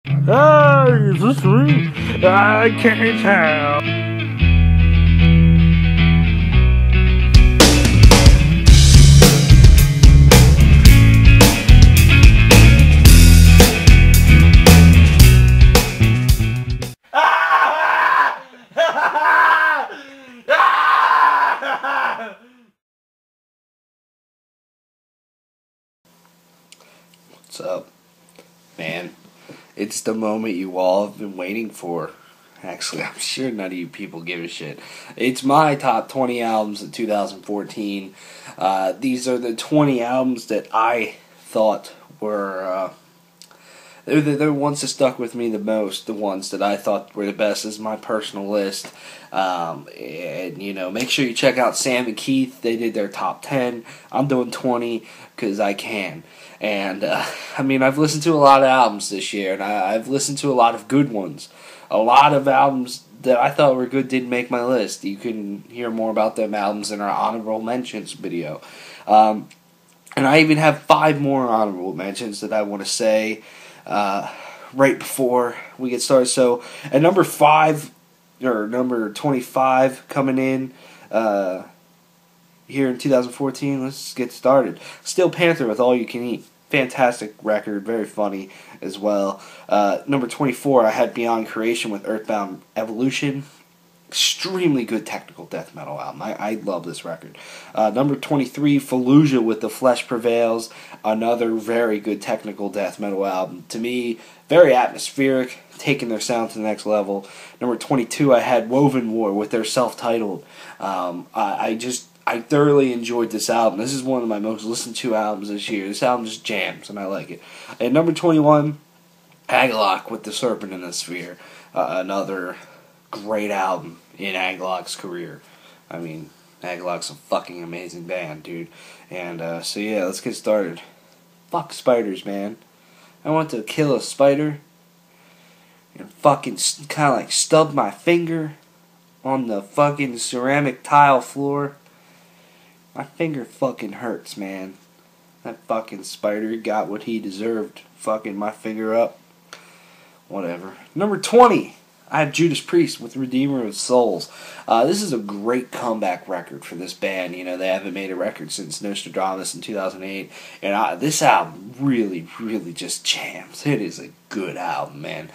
Hey, is this me? I can't tell. What's up, man? It's the moment you all have been waiting for. Actually, I'm sure none of you people give a shit. It's my top 20 albums of 2014. These are the 20 albums that I thought were they're the ones that stuck with me the most, the ones that I thought were the best. This is my personal list. And, make sure you check out Sam and Keith. They did their top 10. I'm doing 20 because I can. And, I've listened to a lot of albums this year, and I've listened to a lot of good ones. A lot of albums that I thought were good didn't make my list. You can hear more about them albums in our honorable mentions video. And I even have 5 more honorable mentions that I want to say right before we get started. So at number 5 or number 25 coming in here in 2014, let's get started. Steel Panther with All You Can Eat. Fantastic record, very funny as well. Number 24, I had Beyond Creation with Earthbound Evolution. Extremely good technical death metal album. I love this record. Number 23, Fallujah with The Flesh Prevails. Another very good technical death metal album. To me, very atmospheric, taking their sound to the next level. Number 22, I had Woven War with their self-titled. I thoroughly enjoyed this album. This is one of my most listened to albums this year. This album just jams, and I like it. And number 21, Agalloch with The Serpent in the Sphere. Another great album in Agalloch's career. Agalloch's a fucking amazing band, dude. And, let's get started. Fuck spiders, man. I want to kill a spider and fucking kind of like stub my finger on the fucking ceramic tile floor. My finger fucking hurts, man. That fucking spider got what he deserved. Fucking my finger up. Whatever. Number 20. I have Judas Priest with Redeemer of Souls. This is a great comeback record for this band. They haven't made a record since Nostradamus in 2008. And this album really, really just jams. It is a good album, man.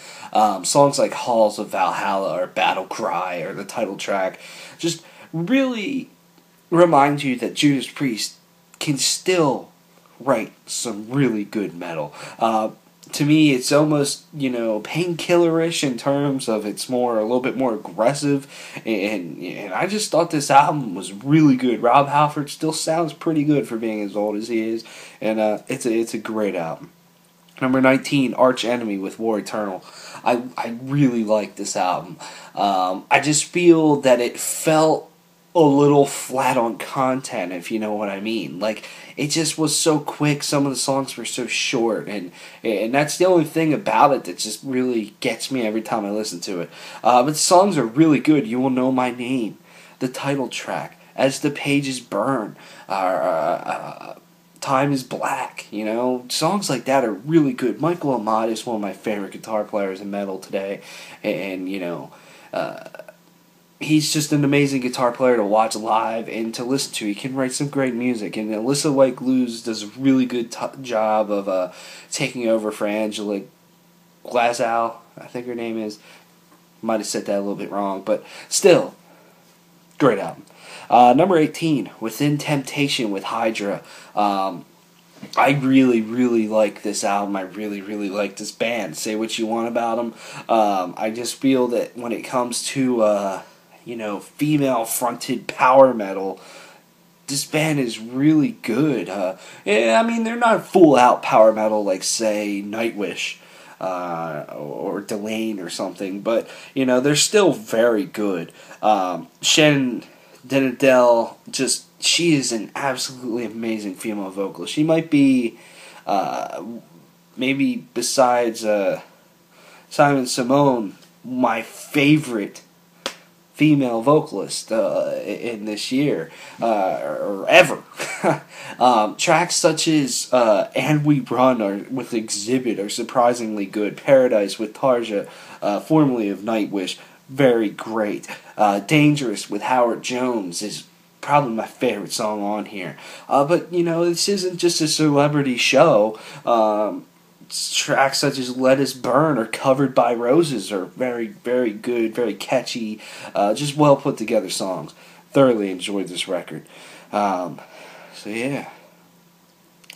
Songs like Halls of Valhalla or Battle Cry or the title track just really remind you that Judas Priest can still write some really good metal. To me, it's almost, painkillerish in terms of it's a little bit more aggressive, and I just thought this album was really good. Rob Halford still sounds pretty good for being as old as he is, and it's a great album. Number 19, Arch Enemy with War Eternal. I really like this album. I just feel that it felt a little flat on content, if you know what I mean. Like, it just was so quick. Some of the songs were so short, and that's the only thing about it that just really gets me every time I listen to it. But the songs are really good. You Will Know My Name, the title track, As the Pages Burn, Time is Black, songs like that are really good. Michael Amott is one of my favorite guitar players in metal today, and he's just an amazing guitar player to watch live and to listen to. He can write some great music. And Alyssa White-Gluz does a really good job of taking over for Angela Glasgow, I think her name is. Might have said that a little bit wrong, but still, great album. Number 18, Within Temptation with Hydra. I really, really like this album. I really, really like this band. Say what you want about them. I just feel that when it comes to female-fronted power metal, this band is really good. They're not full-out power metal like, say, Nightwish or Delain or something, but, they're still very good. Shannon Denadel, she is an absolutely amazing female vocalist. She might be, maybe besides Simon Simone, my favorite female vocalist in this year, or ever. Tracks such as And We Run with Exhibit are surprisingly good. Paradise with Tarja, formerly of Nightwish, very great. Dangerous with Howard Jones is probably my favorite song on here. But, you know, this isn't just a celebrity show. Tracks such as Let Us Burn or Covered by Roses are very, very good, very catchy, just well put together songs. Thoroughly enjoyed this record. So yeah.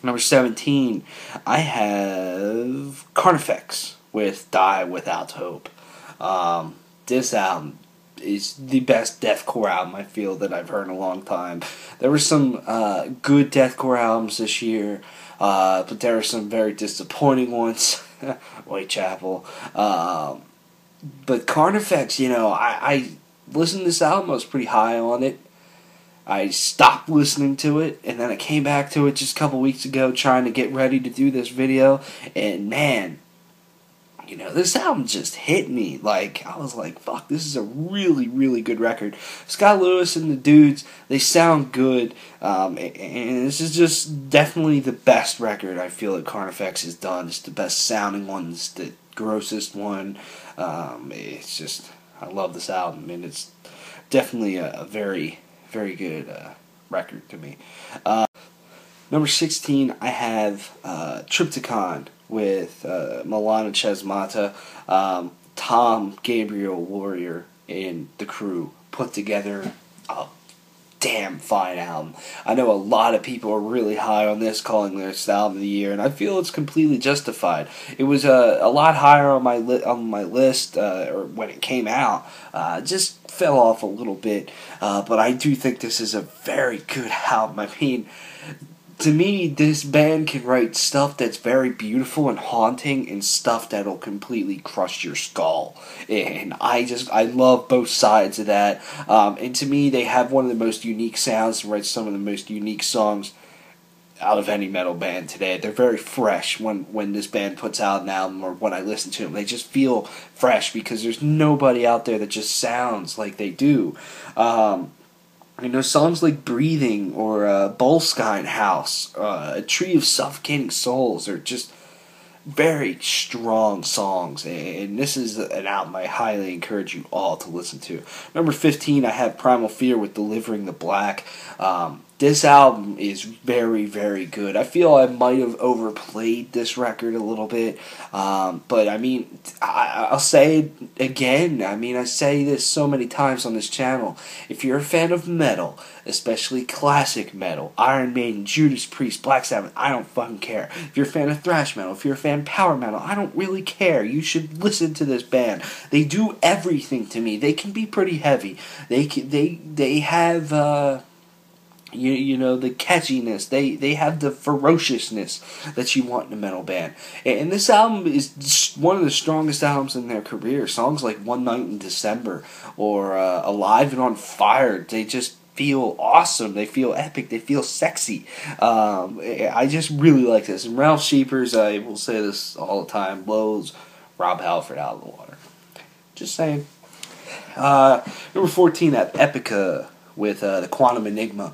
Number 17, I have Carnifex with Die Without Hope. This album is the best deathcore album I feel that I've heard in a long time. There were some good deathcore albums this year, but there are some very disappointing ones. Whitechapel. But Carnifex, you know, I listened to this album, I was pretty high on it. I stopped listening to it, and then I came back to it just a couple weeks ago trying to get ready to do this video, and man, you know, this album just hit me. Like, I was like, fuck, this is a really, really good record. Scott Lewis and the dudes, they sound good, and this is just definitely the best record I feel that Carnifex has done. It's the best sounding one, it's the grossest one. It's just, I love this album, and it's definitely a very, very good record to me. Number 16, I have Triptychon with Milana Chesmata. Tom Gabriel Warrior and the crew put together a damn fine album. I know a lot of people are really high on this, calling this album of the year, and I feel it's completely justified. It was a lot higher on my list or when it came out. Just fell off a little bit, but I do think this is a very good album. I mean, to me, this band can write stuff that's very beautiful and haunting and stuff that'll completely crush your skull. And I love both sides of that. And to me, they have one of the most unique sounds and write some of the most unique songs out of any metal band today. They're very fresh when this band puts out an album or when I listen to them. They just feel fresh because there's nobody out there that just sounds like they do. You know, songs like Breathing or Boleskine House, A Tree of Suffocating Souls are just very strong songs, and this is an album I highly encourage you all to listen to. Number 15, I have Primal Fear with Delivering the Black. This album is very, very good. I feel I might have overplayed this record a little bit, but I mean, I'll say it again. I mean, I say this so many times on this channel. If you're a fan of metal, especially classic metal, Iron Maiden, Judas Priest, Black Sabbath, I don't fucking care. If you're a fan of thrash metal, if you're a fan of power metal, I don't really care. You should listen to this band. They do everything to me. They can be pretty heavy. They have you know, the catchiness. They have the ferociousness that you want in a metal band. And this album is one of the strongest albums in their career. Songs like One Night in December or Alive and on Fire, they just feel awesome. They feel epic. They feel sexy. I just really like this. And Ralph Sheepers, I will say this all the time, blows Rob Halford out of the water. Just saying. Number 14, I have Epica with the Quantum Enigma.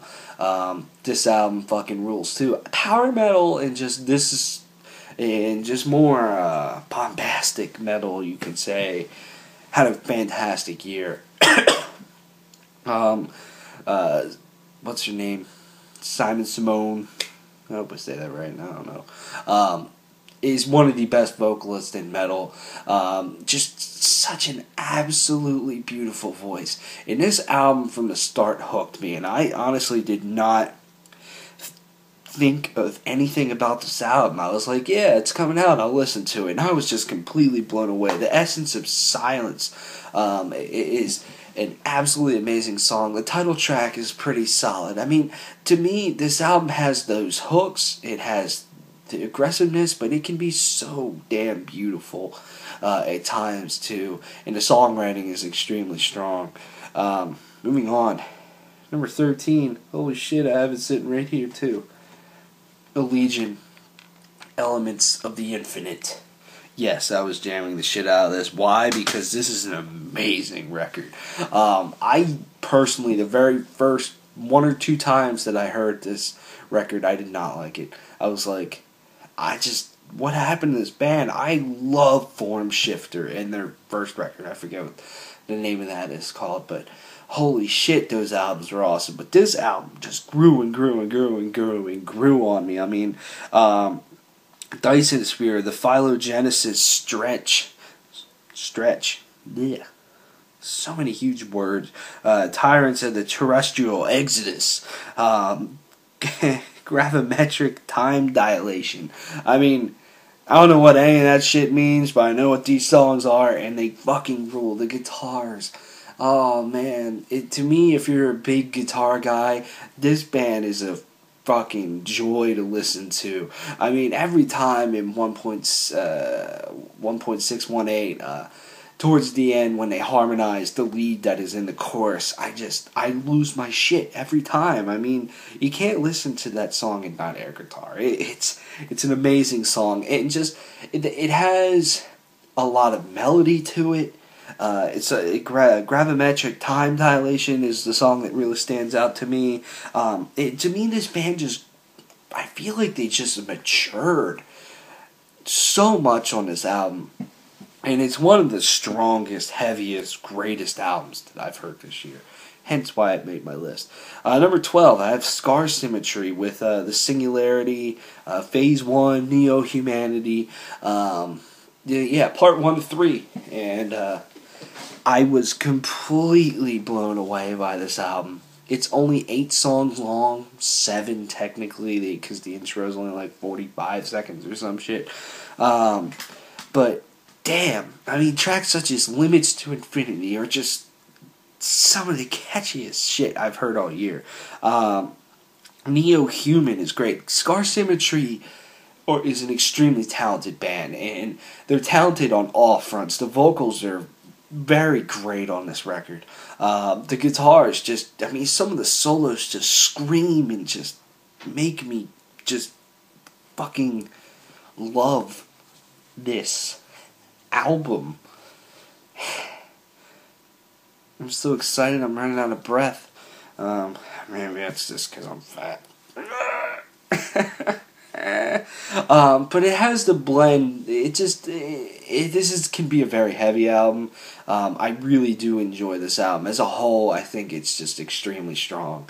This album fucking rules too. Power metal and just more bombastic metal, you could say, had a fantastic year. What's her name? Simon Simone. I hope I say that right. I don't know. Is one of the best vocalists in metal. Just such an absolutely beautiful voice. And this album from the start hooked me, and I honestly did not think of anything about this album. I was like, yeah, it's coming out, I'll listen to it. And I was just completely blown away. The Essence of Silence is an absolutely amazing song. The title track is pretty solid. I mean, to me, this album has those hooks. It has the aggressiveness, but it can be so damn beautiful at times too, and the songwriting is extremely strong. Moving on, number 13, holy shit, I have it sitting right here too. Allegiant, Elements of the Infinite. Yes, I was jamming the shit out of this. Why? Because this is an amazing record. I personally, the very first 1 or 2 times that I heard this record, I did not like it. I was like, what happened to this band? I love Form Shifter and their first record. I forget what the name of that is called, but holy shit, those albums were awesome. But this album just grew and grew and grew and grew and grew on me. I mean, Dyson Sphere, the Phylogenesis Stretch, yeah, so many huge words. Tyrants of the Terrestrial Exodus, Gravimetric Time Dilation. I mean, I don't know what any of that shit means, but I know what these songs are, and they fucking rule. The guitars. Oh man, to me, if you're a big guitar guy, this band is a fucking joy to listen to. I mean, every time in 1.618, towards the end when they harmonize the lead that is in the chorus, I lose my shit every time. I mean, you can't listen to that song and not air guitar. It's an amazing song. It has a lot of melody to it. Gravimetric Time Dilation is the song that really stands out to me. To me, this band I feel like they just matured so much on this album. And it's one of the strongest, heaviest, greatest albums that I've heard this year. Hence why it made my list. Number 12, I have Scar Symmetry with The Singularity, Phase 1, Neo-Humanity. Part 1 to 3. And I was completely blown away by this album. It's only 8 songs long, 7 technically, because the intro is only like 45 seconds or some shit. But damn, I mean, tracks such as Limits to Infinity are just some of the catchiest shit I've heard all year. Neo-Human is great. Scar Symmetry is an extremely talented band, and they're talented on all fronts. The vocals are very great on this record. The guitars some of the solos just scream and just make me just fucking love this album. I'm so excited I'm running out of breath. Maybe that's just because I'm fat. But it has the blend. Can be a very heavy album. I really do enjoy this album. As a whole, I think it's just extremely strong.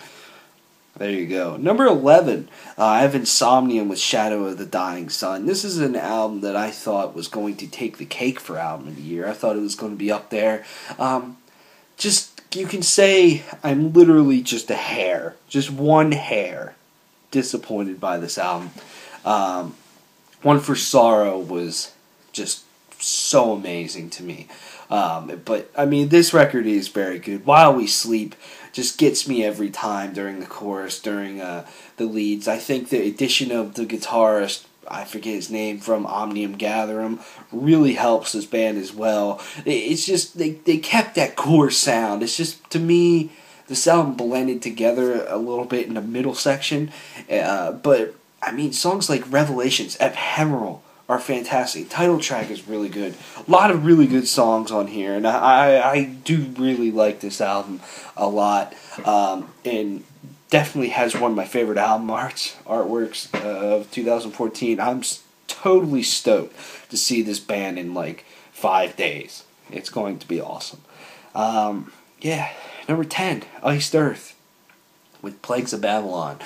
There you go. Number 11, I have Insomnium with Shadow of the Dying Sun. This is an album that I thought was going to take the cake for album of the year. I thought it was going to be up there. You can say I'm literally just a hair, just one hair, disappointed by this album. One for Sorrow was just so amazing to me. But, I mean, this record is very good. While We Sleep just gets me every time during the chorus, during the leads. I think the addition of the guitarist, I forget his name, from Omnium Gatherum, really helps this band as well. It's just, they kept that core sound. It's just, to me, the sound blended together a little bit in the middle section. But, I mean, songs like Revelations, Ephemeral, are fantastic. Title track is really good. A lot of really good songs on here, and I do really like this album a lot. And definitely has one of my favorite album artworks of 2014. I'm totally stoked to see this band in like 5 days. It's going to be awesome. Number 10, Iced Earth with Plagues of Babylon.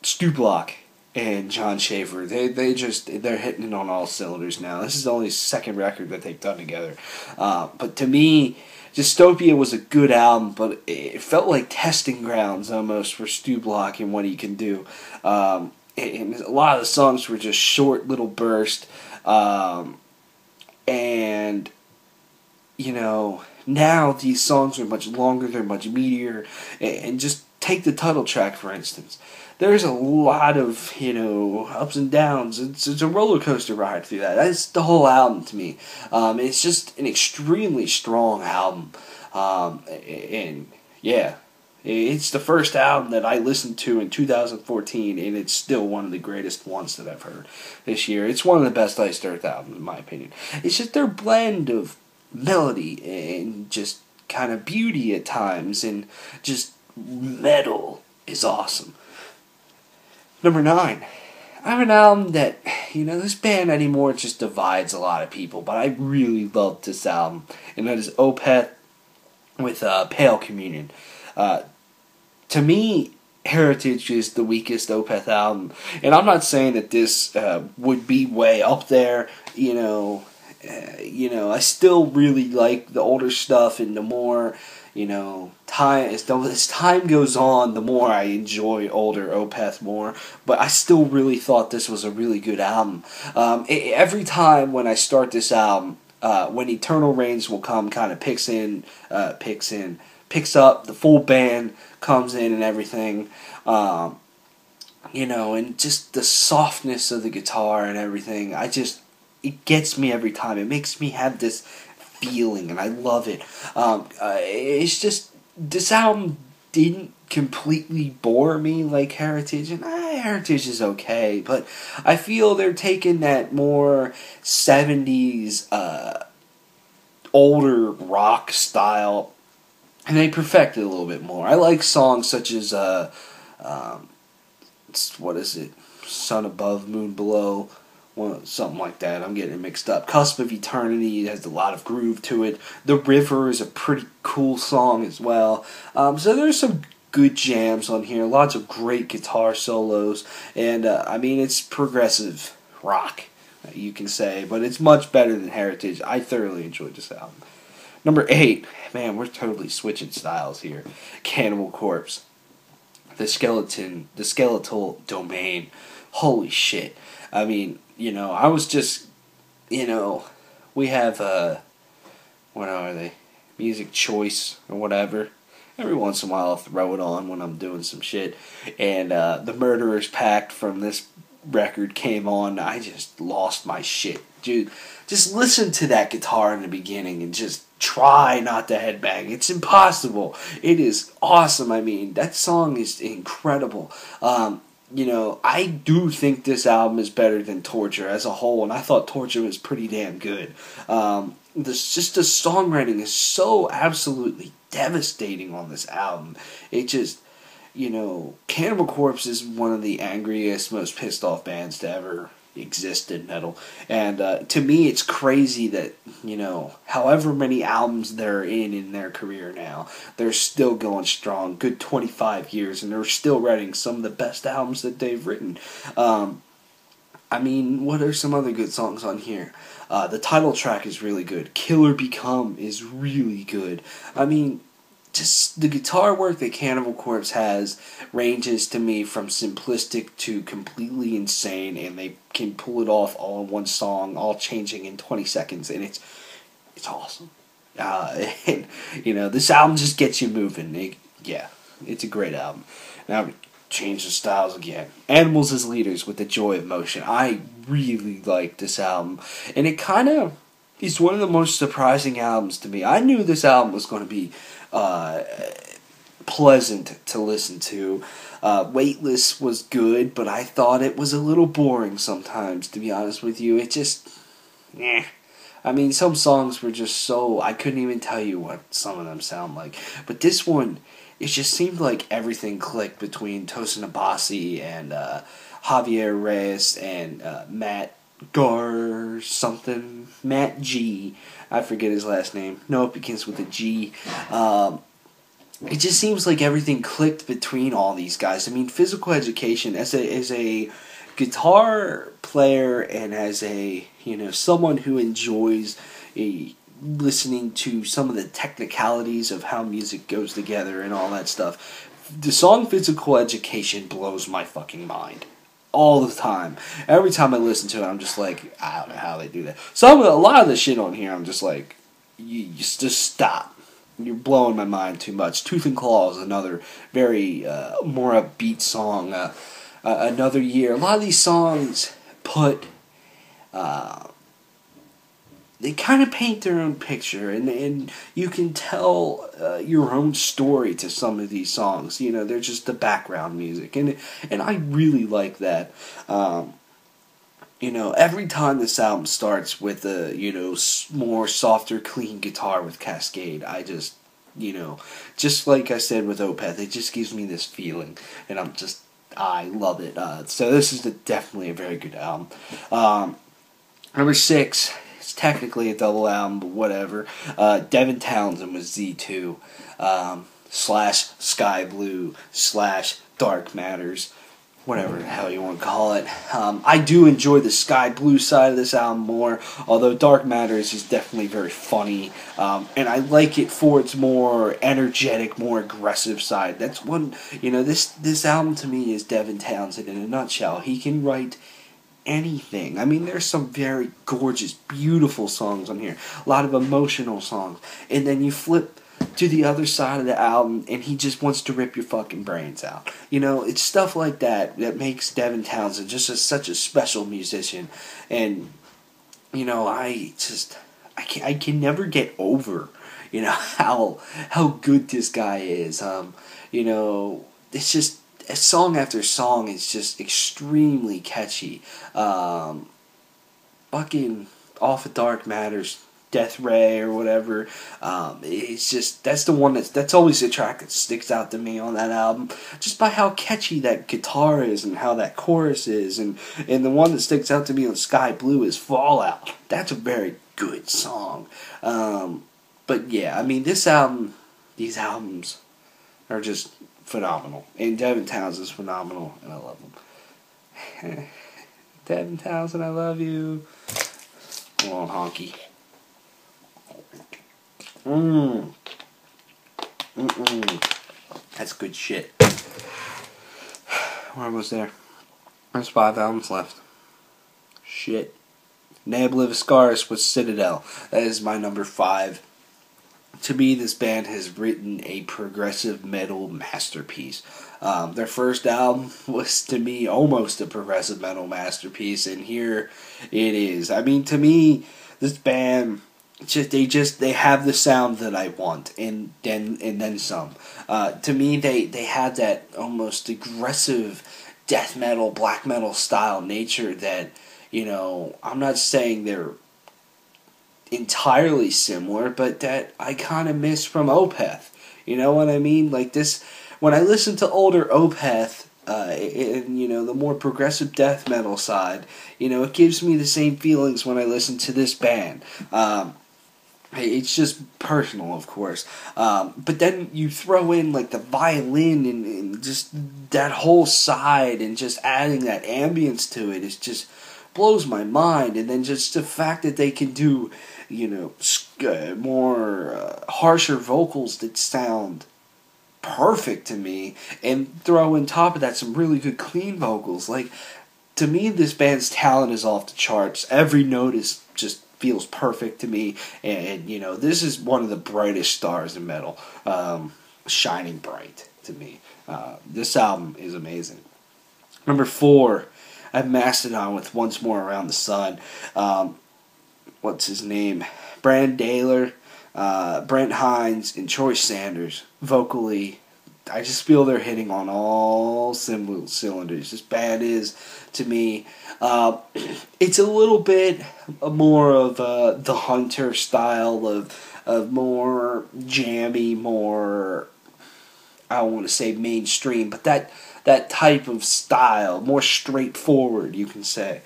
Stu Block and John Schaefer, they're hitting it on all cylinders now. This is the only second record that they've done together. But to me, Dystopia was a good album, but it felt like testing grounds almost for Stu Block and what he can do. And a lot of the songs were just short little bursts. And, you know, now these songs are much longer, they're much meatier. And just take the title track, for instance. There's a lot of, ups and downs. It's a roller coaster ride through that. That's the whole album to me. It's just an extremely strong album. It's the first album that I listened to in 2014, and it's still one of the greatest ones that I've heard this year. It's one of the best Iced Earth albums, in my opinion. It's just their blend of melody and just kind of beauty at times, and just metal is awesome. Number 9. I have an album that, this band anymore just divides a lot of people, but I really love this album, and that is Opeth with Pale Communion. To me, Heritage is the weakest Opeth album, and I'm not saying that this would be way up there. I still really like the older stuff, and the more time as time goes on, the more I enjoy older Opeth more. But I still really thought this was a really good album. Every time when I start this album, when Eternal Rains Will Come kind of picks up, the full band comes in and everything, and just the softness of the guitar and everything, it gets me every time. It makes me have this feeling, and I love it. It's just, this album didn't completely bore me like Heritage, and Heritage is okay, but I feel they're taking that more 70s, older rock style, and they perfect it a little bit more. I like songs such as, what is it? Sun Above, Moon Below, something like that. I'm getting it mixed up. Cusp of Eternity has a lot of groove to it. The River is a pretty cool song as well. So there's some good jams on here. Lots of great guitar solos. And, it's progressive rock, you can say. But it's much better than Heritage. I thoroughly enjoyed this album. Number 8. Man, we're totally switching styles here. Cannibal Corpse. The Skeletal Domain. Holy shit. I was just, we have, what are they? Music Choice or whatever. Every once in a while I'll throw it on when I'm doing some shit. And the Murderer's Pact from this record came on. I just lost my shit. Dude, just listen to that guitar in the beginning and just try not to headbang. It's impossible. It is awesome. That song is incredible. I do think this album is better than Torture as a whole, and I thought Torture was pretty damn good. The songwriting is so absolutely devastating on this album. It just, Cannibal Corpse is one of the angriest, most pissed off bands to ever exist in metal. And to me, it's crazy that, however many albums they're in their career now, they're still going strong. Good 25 years, and they're still writing some of the best albums that they've written. What are some other good songs on here? The title track is really good. Killer Become is really good. Just the guitar work that Cannibal Corpse has ranges to me from simplistic to completely insane, and they can pull it off all in one song, all changing in 20 seconds, and it's awesome. This album just gets you moving. It's a great album. Now, change the styles again. Animals as Leaders with the Joy of Motion. I really like this album, and it kind of is one of the most surprising albums to me. I knew this album was going to be pleasant to listen to. Weightless was good, but I thought it was a little boring sometimes, to be honest with you. It just, some songs were just so, I couldn't even tell you what some of them sound like. But this one, it just seemed like everything clicked between Tosin Abasi and Javier Reyes and Matt G. I forget his last name. No, it begins with a G. It just seems like everything clicked between all these guys. Physical Education, as a guitar player and as a someone who enjoys listening to some of the technicalities of how music goes together and all that stuff, the song Physical Education blows my fucking mind. All the time. Every time I listen to it, I'm just like, I don't know how they do that. A lot of the shit on here, I'm just like, you just stop. You're blowing my mind too much. Tooth and Claw is another very more upbeat song. Another Year. A lot of these songs put they kind of paint their own picture, and you can tell your own story to some of these songs. You know, they're just the background music, and I really like that. You know, every time this album starts with a, you know, more softer, clean guitar with Cascade, I just, you know, just like I said with Opeth, it just gives me this feeling, and I love it. So this is definitely a very good album. Number 6, it's technically a double album, but whatever. Devin Townsend with Z2, slash Sky Blue, slash Dark Matters, whatever the hell you want to call it. I do enjoy the Sky Blue side of this album more, although Dark Matters is definitely very funny, and I like it for its more energetic, more aggressive side. That's one, you know, this album to me is Devin Townsend in a nutshell. He can write anything. I mean, there's some very gorgeous, beautiful songs on here, a lot of emotional songs, and then you flip to the other side of the album and he just wants to rip your fucking brains out. You know, it's stuff like that that makes Devin Townsend just such a special musician. And you know, I can never get over, you know, how good this guy is. You know, it's just song after song is just extremely catchy. Fucking Off of Dark Matters, Death Ray or whatever. It's just, that's the one that's always the track that sticks out to me on that album, just by how catchy that guitar is and how that chorus is. And the one that sticks out to me on Sky Blue is Fallout. That's a very good song. But yeah, I mean, these albums are just phenomenal, and Devin Townsend is phenomenal, and I love him. Devin Townsend, I love you. Come on, honky. That's good shit. We're almost there. There's 5 albums left. Shit. Nebula Viscaris with Citadel. That is my number 5. To me, this band has written a progressive metal masterpiece. Their first album was, to me, almost a progressive metal masterpiece, and here it is. I mean, to me, this band, they have the sound that I want, and then some. To me, they had that almost aggressive death metal, black metal style nature that, you know, I'm not saying they're entirely similar, but that I kind of miss from Opeth. You know what I mean? Like this, when I listen to older Opeth, and you know, the more progressive death metal side, you know, it gives me the same feelings when I listen to this band. It's just personal, of course. But then you throw in like the violin and just that whole side, and just adding that ambience to it is just blows my mind. And then just the fact that they can do, you know, more harsher vocals that sound perfect to me, and throw on top of that some really good clean vocals. Like, to me, this band's talent is off the charts. Every note is just feels perfect to me, and you know, this is one of the brightest stars in metal, shining bright to me. This album is amazing. Number 4, I have Mastodon with Once More Around the Sun. What's his name? Brand Daler, Brent Hines, and Troy Sanders. Vocally, I just feel they're hitting on all cylinders. This band is, to me, it's a little bit more of the Hunter style of more jammy, more, I don't want to say mainstream, but that type of style, more straightforward, you can say.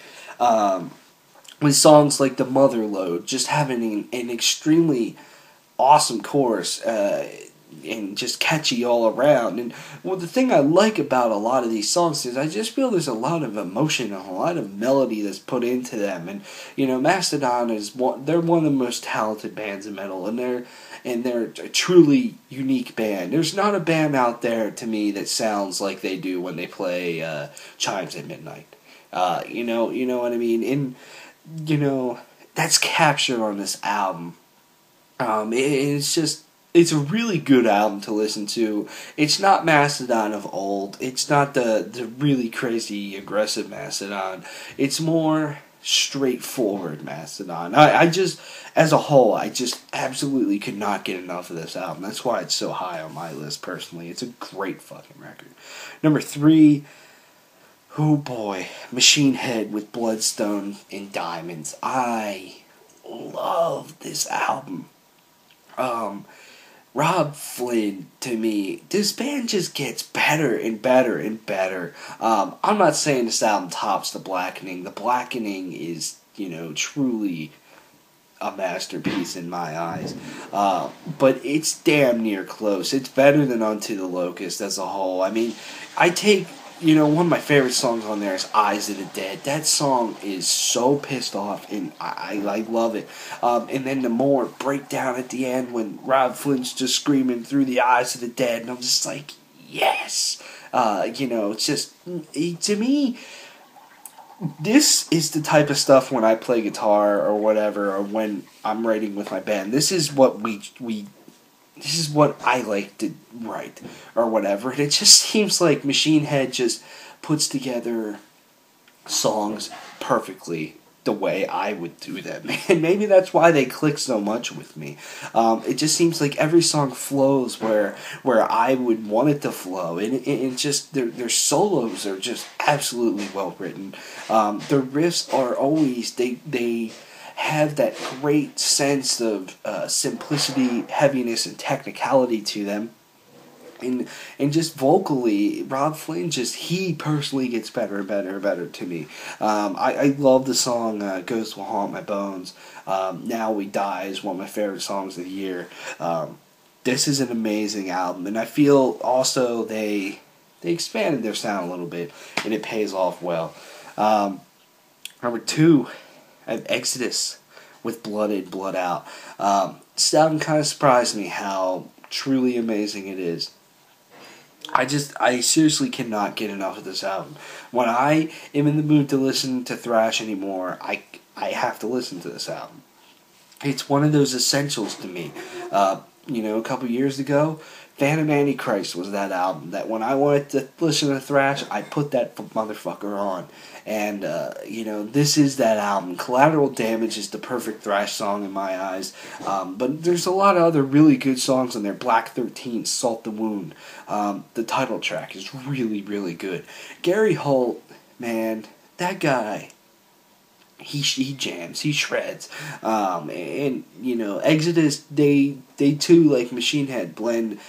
With songs like The Mother Lode, just having an extremely awesome chorus, and just catchy all around. And well, the thing I like about a lot of these songs is I just feel there's a lot of emotion and a lot of melody that's put into them. And you know, Mastodon they're one of the most talented bands in metal, and they're a truly unique band. There's not a band out there to me that sounds like they do when they play Chimes at Midnight. You know what I mean? And you know, that's captured on this album. It's a really good album to listen to. It's not Mastodon of old. It's not the really crazy aggressive Mastodon. It's more straightforward Mastodon. I just, as a whole, I just absolutely could not get enough of this album. That's why it's so high on my list personally. It's a great fucking record. Number 3, oh boy, Machine Head with Bloodstone and Diamonds. I love this album. Rob Flynn, to me, this band just gets better and better and better. I'm not saying this album tops The Blackening. The Blackening is, truly a masterpiece in my eyes. But it's damn near close. It's better than Unto the Locust as a whole. I mean, I take... one of my favorite songs on there is Eyes of the Dead. That song is so pissed off, and I love it. And then the more breakdown at the end when Rob Flynn's just screaming through the eyes of the dead, and I'm just like, yes! It's just, to me, this is the type of stuff when I play guitar or whatever, or when I'm writing with my band. This is what this is what I like to write, or whatever. And it just seems like Machine Head just puts together songs perfectly the way I would do them. And maybe that's why they click so much with me. It just seems like every song flows where I would want it to flow. And it just, their solos are just absolutely well written. Their riffs are always, they have that great sense of simplicity, heaviness, and technicality to them. And just vocally, Rob Flynn he personally gets better and better and better to me. I love the song Ghosts Will Haunt My Bones. Now We Die is one of my favorite songs of the year. This is an amazing album, and I feel also they expanded their sound a little bit, and it pays off well. Number 2, I have Exodus with Blood In, Blood Out. This album kind of surprised me how truly amazing it is. I seriously cannot get enough of this album. When I am in the mood to listen to thrash anymore, I have to listen to this album. It's one of those essentials to me. A couple years ago, Phantom Antichrist was that album that when I wanted to listen to thrash, I put that motherfucker on. And, this is that album. Collateral Damage is the perfect thrash song in my eyes. But there's a lot of other really good songs on there. Black 13, Salt the Wound. The title track is really, really good. Gary Holt, man, that guy, he jams, he shreds. Exodus, they too, like Machine Head, blend...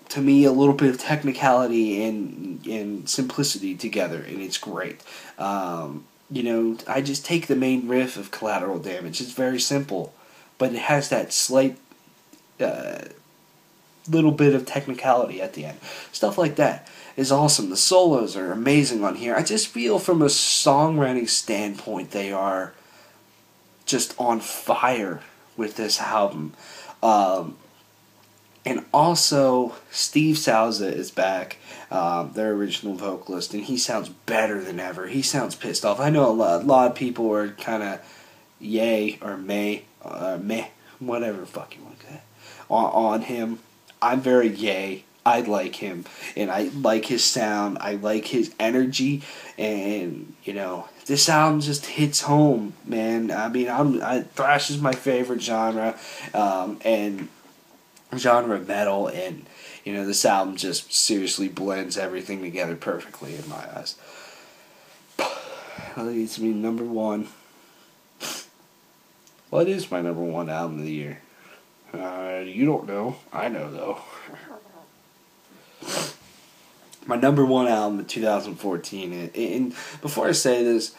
to me, a little bit of technicality and simplicity together, and it's great. I just take the main riff of Collateral Damage. It's very simple, but it has that slight little bit of technicality at the end. Stuff like that is awesome. The solos are amazing on here. I just feel from a songwriting standpoint, they are just on fire with this album. And also, Steve Souza is back, their original vocalist, and he sounds better than ever. He sounds pissed off. I know a lot of people are kind of yay or meh, whatever the fuck you want to say, on him. I'm very yay. I like him, and I like his sound. I like his energy, and this album just hits home, man. I mean, thrash is my favorite genre, and genre of metal, and this album just seriously blends everything together perfectly in my eyes. That leads me number 1. What is my number 1 album of the year? You don't know. I know though. My number 1 album of 2014, and before I say this,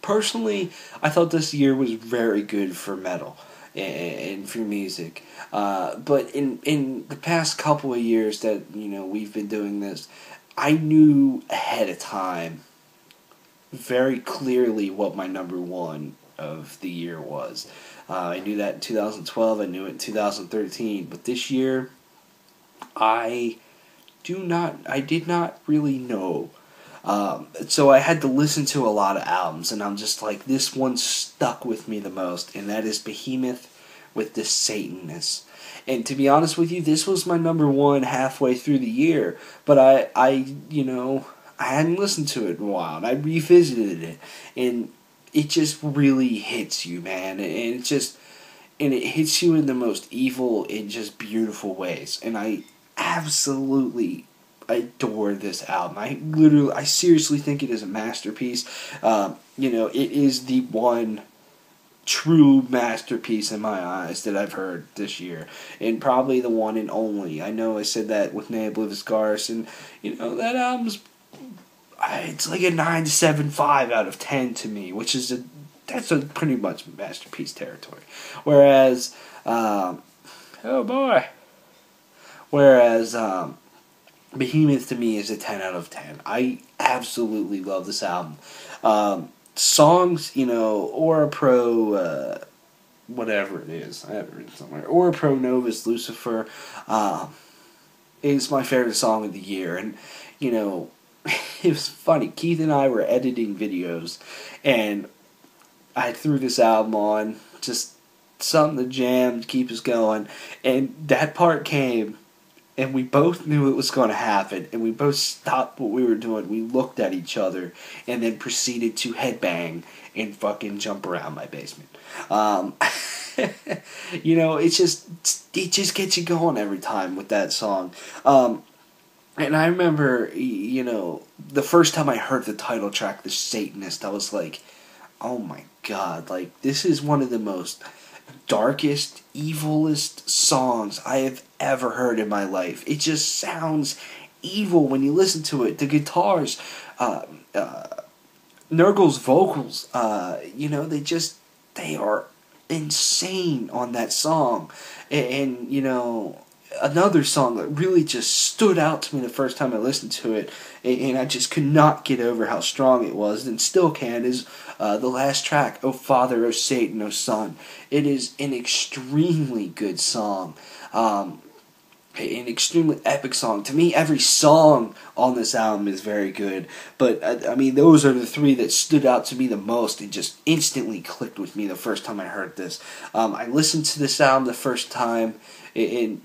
personally, I thought this year was very good for metal and for music. But in the past couple of years that we've been doing this, I knew ahead of time very clearly what my number 1 of the year was. I knew that in 2012. I knew it in 2013. But this year, I did not really know. So I had to listen to a lot of albums, and I'm just like, this one stuck with me the most, and that is Behemoth with The Satanists. And to be honest with you, this was my number 1 halfway through the year, but I I hadn't listened to it in a while, and I revisited it, and it just really hits you, man, and it hits you in the most evil and just beautiful ways, and I absolutely adore this album. I seriously think it is a masterpiece. It is the one true masterpiece in my eyes that I've heard this year, and probably the one and only. I know I said that with Nay Oblivious Garth, and that album's it's like a 9.75 out of 10 to me, which is that's a pretty much masterpiece territory. Whereas, oh boy, whereas Behemoth to me is a 10 out of 10. I absolutely love this album. Songs, Aura Pro, whatever it is, I have it written somewhere. Aura Pro Novus Lucifer is my favorite song of the year, and it was funny. Keith and I were editing videos, and I threw this album on, just something to jam to keep us going, and that part came, and we both knew it was going to happen, and we both stopped what we were doing. We looked at each other, and then proceeded to headbang and fucking jump around my basement. It just gets you going every time with that song. And I remember, the first time I heard the title track, The Satanist, I was like, oh my god, like, this is one of the most darkest, evilest songs I have ever heard in my life. It just sounds evil when you listen to it. The guitars, Nurgle's vocals, they are insane on that song. And another song that really just stood out to me the first time I listened to it, and I just could not get over how strong it was, and still can, is the last track, O Father, O Satan, O Son. It is an extremely good song. An extremely epic song. To me, every song on this album is very good, but those are the three that stood out to me the most and just instantly clicked with me the first time I heard this. I listened to this album the first time, and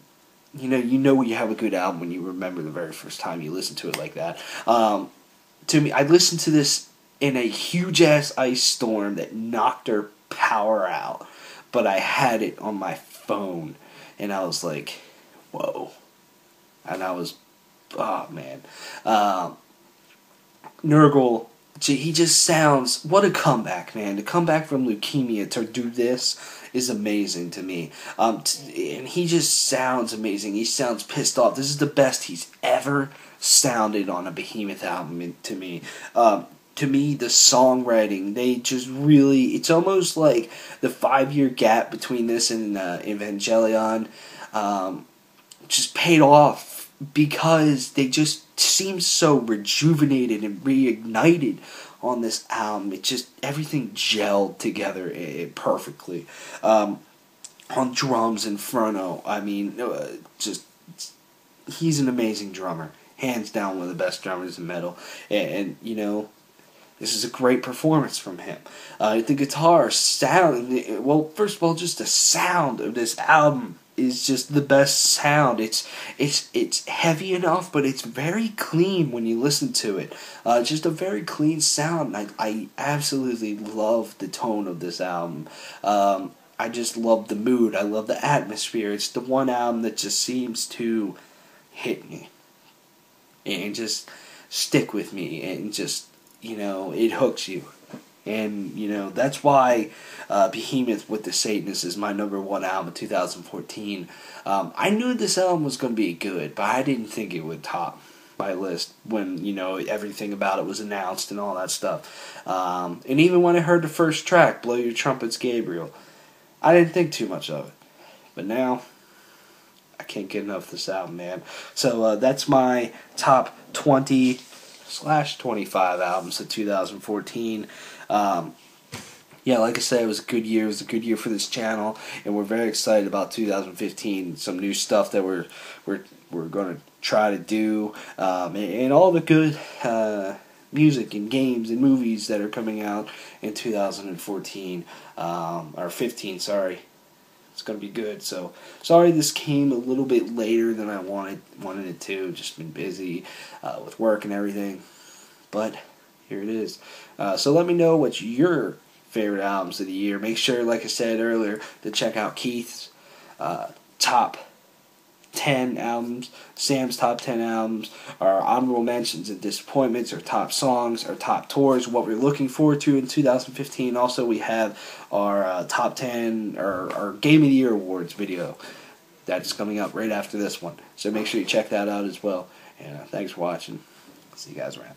you know you have a good album when you remember the very first time you listen to it like that. To me, I listened to this in a huge ass ice storm that knocked our power out, but I had it on my phone, and I was like, whoa. And I was, oh man. Nurgle, he just sounds, what a comeback, man. To come back from leukemia to do this is amazing to me. And he just sounds amazing. He sounds pissed off. This is the best he's ever sounded on a Behemoth album to me. To me, the songwriting, they just really, it's almost like the 5-year gap between this and Evangelion just paid off, because they just seem so rejuvenated and reignited on this album. It just, everything gelled together perfectly. On drums, Inferno, he's an amazing drummer. Hands down one of the best drummers in metal. And this is a great performance from him. The guitar sound, well, first of all, just the sound of this album is just the best sound. It's heavy enough, but it's very clean when you listen to it. Just a very clean sound. I absolutely love the tone of this album. I just love the mood. I love the atmosphere. It's the one album that just seems to hit me and just stick with me, and just, it hooks you. And, that's why Behemoth with the Satanist is my number one album of 2014. I knew this album was going to be good, but I didn't think it would top my list when, everything about it was announced and all that stuff. And even when I heard the first track, Blow Your Trumpets, Gabriel, I didn't think too much of it. But now, I can't get enough of this album, man. So that's my top 20/25 albums of 2014. Like I said, it was a good year. It was a good year for this channel, and we're very excited about 2015. Some new stuff that we're going to try to do, and all the good music and games and movies that are coming out in 2014 or 15. Sorry, it's going to be good. So sorry this came a little bit later than I wanted it to. Just been busy with work and everything. but here it is. So let me know what's your favorite albums of the year. Make sure, like I said earlier, to check out Keith's top 10 albums, Sam's top 10 albums, our honorable mentions and disappointments, our top songs, our top tours, what we're looking forward to in 2015. Also, we have our top 10, our Game of the Year Awards video. That's coming up right after this one. So make sure you check that out as well. And thanks for watching. See you guys around.